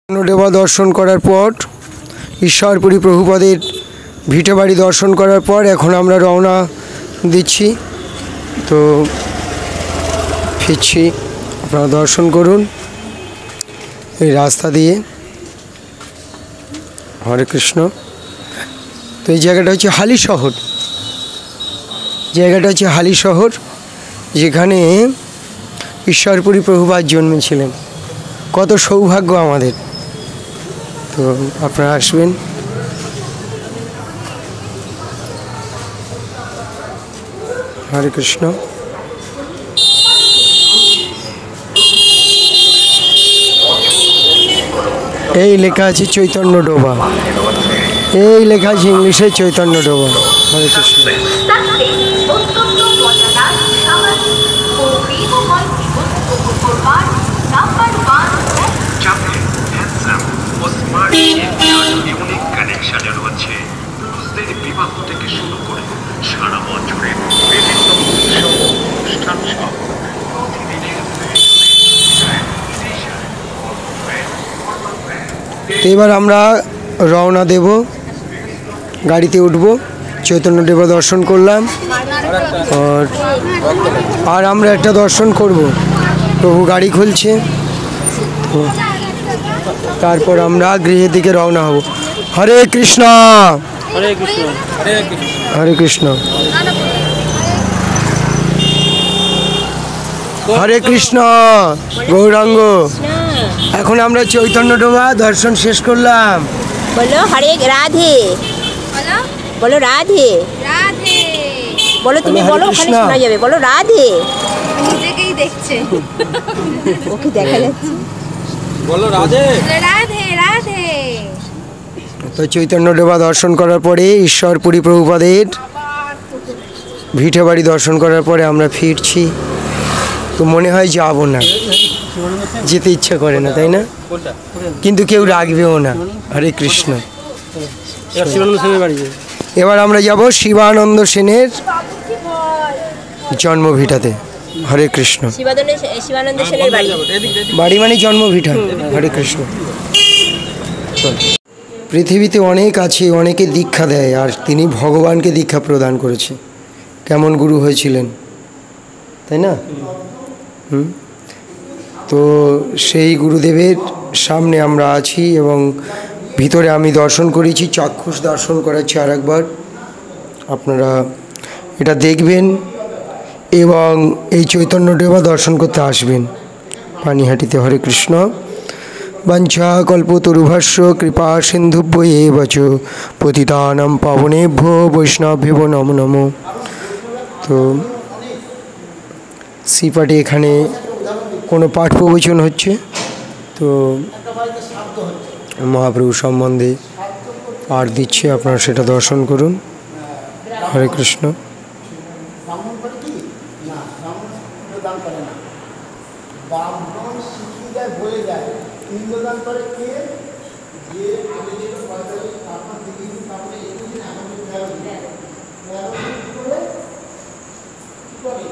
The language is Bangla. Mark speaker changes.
Speaker 1: চৈতন্যদেবা দর্শন করার পর ঈশ্বরপুরী প্রভুপাদের ভিটে বাড়ি দর্শন করার পর এখন আমরা রওনা দিচ্ছি। তো ফিরছি, আপনারা দর্শন করুন এই রাস্তা দিয়ে। হরে কৃষ্ণ। তো এই জায়গাটা হচ্ছে হালি শহর, জায়গাটা হচ্ছে হালি শহর, যেখানে ঈশ্বরপুরী প্রভুপাদ জন্মেছিলেন। কত সৌভাগ্য আমাদের। তো আপনারা আসবেন। হরে কৃষ্ণ। এই লেখা আছে চৈতন্য ডোবা, এই লেখা আছে ইংলিশে চৈতন্য ডোবা। হরে কৃষ্ণ।
Speaker 2: বিবাহ থেকে শুরু করে সারা বছরের বিভিন্ন উৎসব অনুষ্ঠান সহ
Speaker 1: এবার আমরা রওনা দেব, গাড়িতে উঠব। চৈতন্যদেবা দর্শন করলাম, আর আমরা একটা দর্শন করব। প্রভু গাড়ি খুলছে, তারপর আমরা গৃহের দিকে রওনা হব। হরে কৃষ্ণ,
Speaker 3: হরে কৃষ্ণ, হরে কৃষ্ণ,
Speaker 1: হরে কৃষ্ণ, হরে কৃষ্ণ। গৌরাঙ্গ, এখন আমরা চৈতন্যদেবা দর্শন শেষ করলাম।
Speaker 4: বলো হরে রাধে, বলো রাধে,
Speaker 5: রাধে।
Speaker 4: বলো তুমি
Speaker 1: হরে
Speaker 4: বলো, ওখানে
Speaker 1: কৃষ্ণ।
Speaker 4: শোনা যাবে। বলো রাধে।
Speaker 5: নিজেকেই দেখছে।
Speaker 4: ওকে দেখা যাচ্ছে।
Speaker 3: বলো রাধে।
Speaker 5: রাধে রাধে।
Speaker 1: তো চৈতন্যদেবা দর্শন করার পরে ঈশ্বরপুরী প্রভুপাদের ভিটে বাড়ি দর্শন করার পরে আমরা ফিরছি। তো মনে হয় যাব না, যেতে ইচ্ছা করে না, তাই না? কিন্তু কেউ রাখবেও না। হরে কৃষ্ণ।
Speaker 3: শিবানন্দ সেনের বাড়ি।
Speaker 1: এবার আমরা যাব শিবানন্দ সেনের জন্মভিটাতে। হরে কৃষ্ণ।
Speaker 4: শিবানন্দ সেনের বাড়ি।
Speaker 1: বাড়ি মানে জন্মভিটা। হরে কৃষ্ণ। চল। পৃথিবীতে অনেক আছে, অনেকে দীক্ষা দেয়, আর তিনি ভগবানকে দীক্ষা প্রদান করেছে। কেমন গুরু হয়েছিলেন, তাই না? তো সেই গুরুদেবের সামনে আমরা আছি এবং ভিতরে আমি দর্শন করেছি, চাক্ষুষ দর্শন করাচ্ছি আর একবার। আপনারা এটা দেখবেন এবং এই চৈতন্যদেবা দর্শন করতে আসবেন পানিহাটিতে। হরে কৃষ্ণ। বাঞ্ছা কল্পতরুভাষ্য কৃপা সিন্ধুভ্য এব চ পতিতানাং পাবনেভ্যো বৈষ্ণবেভ্যো নমো নমো। তো শ্রীপাঠে এখানে কোনো পাঠ প্রবচন হচ্ছে, তো মহাপ্রভু সম্বন্ধে পাঠ দিচ্ছে, আপনারা সেটা দর্শন করুন। হরে কৃষ্ণ।
Speaker 6: করে